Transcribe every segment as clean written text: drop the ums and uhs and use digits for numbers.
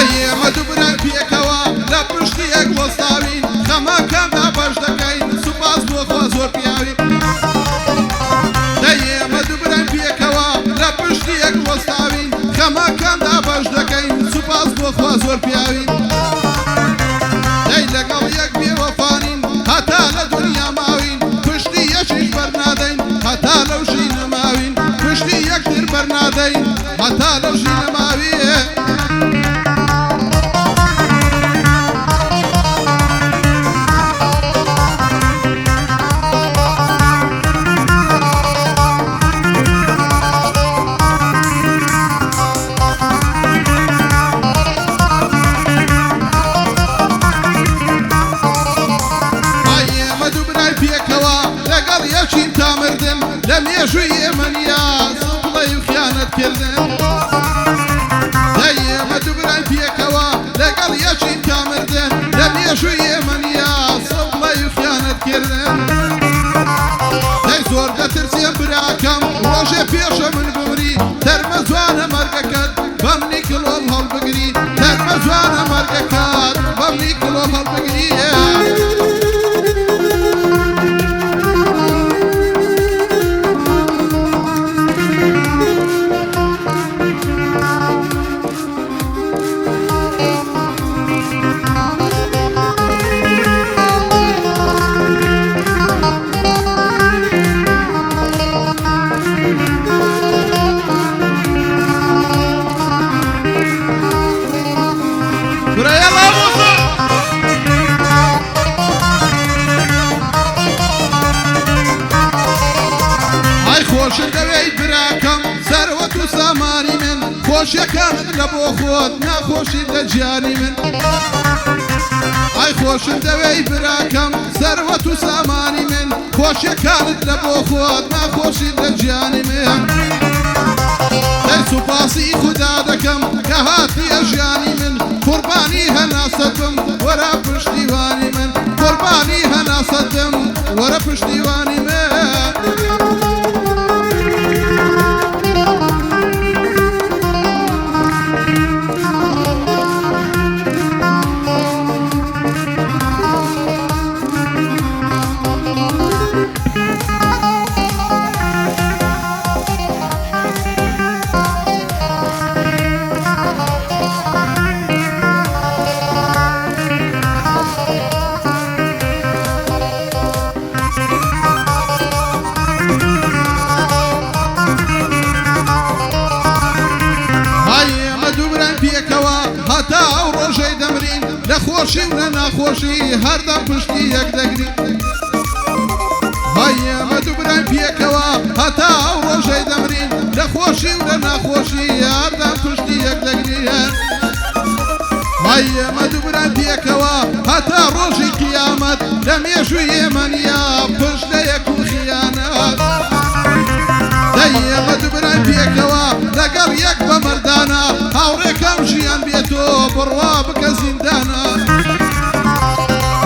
ئێمە دووبران پێکەوە لە پشتی یەک وەستاوین خەمەکەمدا بەش دەکەین سوپاس بۆ خوا زۆر پیاوین ئێمە دووبران پێکەوە لە پشتی یەک وەستاوین خەمەکەمدا بەش دەکەین سوپاس بۆ خوا زۆر پیاوین لەگەڵ یەک بێوەفانین هەتا لە دنیا ماوین پشتی یەکیش بەرنادەین هەتا لەو ژی نەماوین پشتی یەکتر بەرنادەین هەتا لەو ژی نەماویە لە مێژووی ئێمەنیا سڵی و خیانەتکردن ئێمە دووبران پێکەوە لەگەڵ یەکین کامردن لە مێژووی ئێمەنیا سڵی و خیانەتکردن زۆر دەترسێم براکەم ڕۆژێ پێشە من بوری تەرمە جوانە مەرگەکەت بەمنی کلۆڵ هەڵبگری تەرمە جوانە مەرگەکەت بەمنی کلۆڵ هەڵبگری خۆشن دەوێیت براکەم سەروەت و سامانی من خۆشیەکانت لە بۆ خۆت ناخۆشی لە گیانی من ئای خۆشن دەوێیت براکەم سەروەت و سامانی من خۆشیەکانت لە بۆ خۆت ناخۆشی لە گیانی من دەی سوپاسی خودا دەکەم کە هاتیە ژیانی من قوربانی هەناسەتم وەرە پشتیوانی من قوربانی هەناسەتم وەرە پشتیوانی من هەتا ئەو ڕۆژەی دەمرین لە خۆشی و لە ناخۆشی هەردەم پشتی یەک دەگرین ئێمە دووبران پێکەوە هەتا ئەو ڕۆژەی دەمرین لە خۆشی و لە ناخۆشی هەردەم پشتی یەک دەگرین ئێمە دووبران پێکەوە هەتا ڕۆژی قیامەت لە مێژووی ئێمەنیا پشت لە یەک و خیانەت ئێمە دووبران پێکەوە لەگەڵ یەک بە مەردانە هاوڕێکەم ژیان بێتۆ بڕوا بکە زیندانە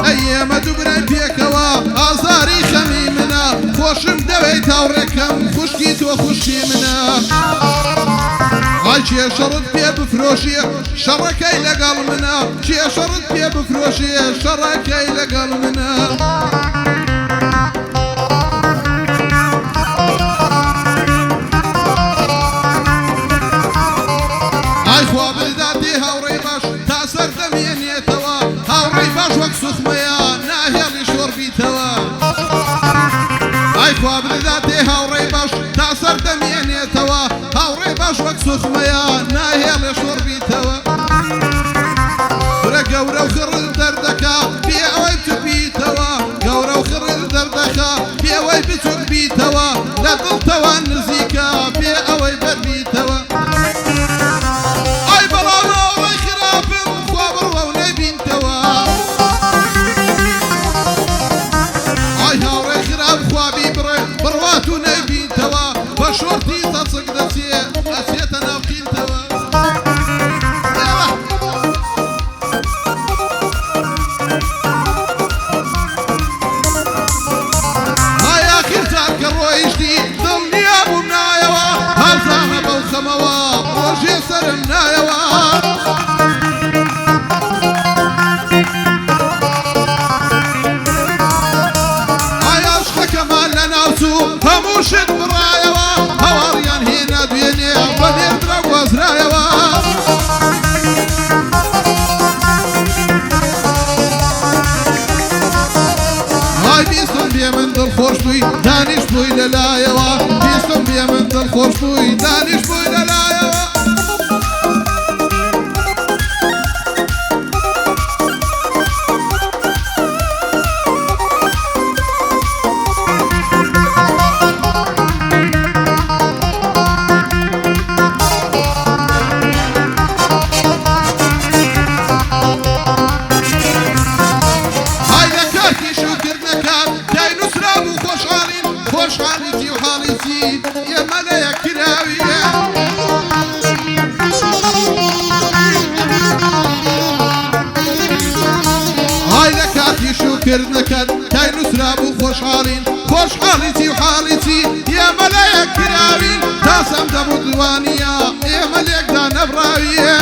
ئێمە دووبران پێکەوە ئازاری خەمی منە خۆشم دەوێت هاوڕێکەم خوشکی تۆ خوشکی منە چێ شەڕت پێ بفرۆشیە شەڕەکەی لەگەڵ منە چێ شەڕت پێ بفرۆشیە شەڕەکەی لەگەڵ منە خوا بردادی هاوڕێی باش تا سەر دەمێنێتەوە هاوڕێی باش وەک سوخمەیە ناهێڵی شۆڕ بیتەوە ئای خوا بردادی هاوڕێی باش تا سەر دەمێنێتەوە هاوڕێی باش وەک سوخمەیە ناهێڵی شۆڕ بیتەوە گەورە و خڕل دەردەکا پێ ئەوەی بچبیتەوە گەورە و خڕل دەردەکا پێ ئەوەی بچوک بیتەوە لە دڵتەوە نزیکە پێ ئەوەی بەربیتەوە بڕوات و نەیبینتەوە بە شۆرتی تەچک دەچێ ئەچێتە ناوقینتەوە هایا کردار کە ڕۆیشتی دڵنیا بووم نایەوە هەڵزانە بە دڵخۆش بووی دانیش بووی لەلایەوە پێستم بێ من دڵخۆش بووی دانیش بووی لەلایەوە خۆشحاڵیتی و حاڵیتی ئێمە لە یەکراویە های لە کاتی شوکردنەکەت تای نووسرا بوو خۆشحاڵین خۆشحاڵیتی و حاڵیتی ئێمە لە یەکراوین تاسەم دەبوو دوانیە ئێمە لێکدا نەبراویە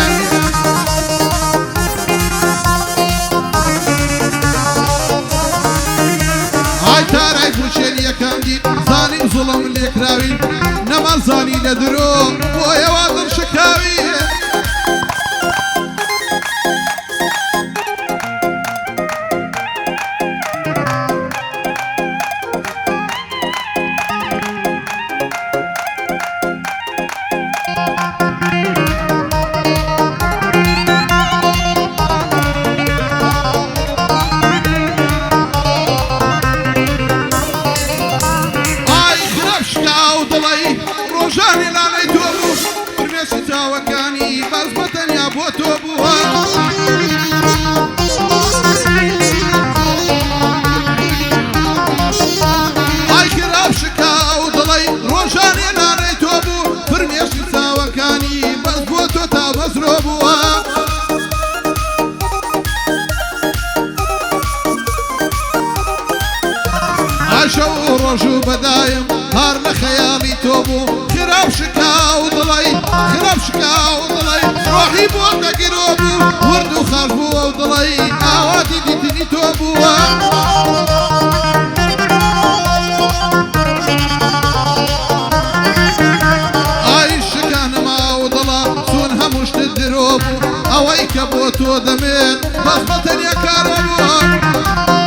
تارای بوچێلی یەکەم دیت زانیم زوڵم لێکراوین نەمان زانی لە درۆ بۆیەوە دڵشکاوی ڕۆژانی لانەی تۆ بوو فرمێسی چاوەکانی بەس بە تەنیا بۆ تۆ بووە ئای خراپ شکاو دڵی ڕۆژانی لانەی تۆ بوو فرمێسی چاوەکانی بەس بۆ تۆ تا بەزرۆ بووە ئاشەو ڕۆژ و بەدایم هەر لە خەیاڵی تۆ بوو خراپ شکاو دڵی خراپ شکاو دڵی ڕۆحی بۆ دەگیرۆ بوو ورد و خەڵ بووە و دڵی ئاواتی دیتنی تۆ بووە ئای شکانما و دڵە چون هەموو شتت درۆ بوو ئەوەی کە بۆ تۆ دەمێن بەس بە تەنیا کارە بووە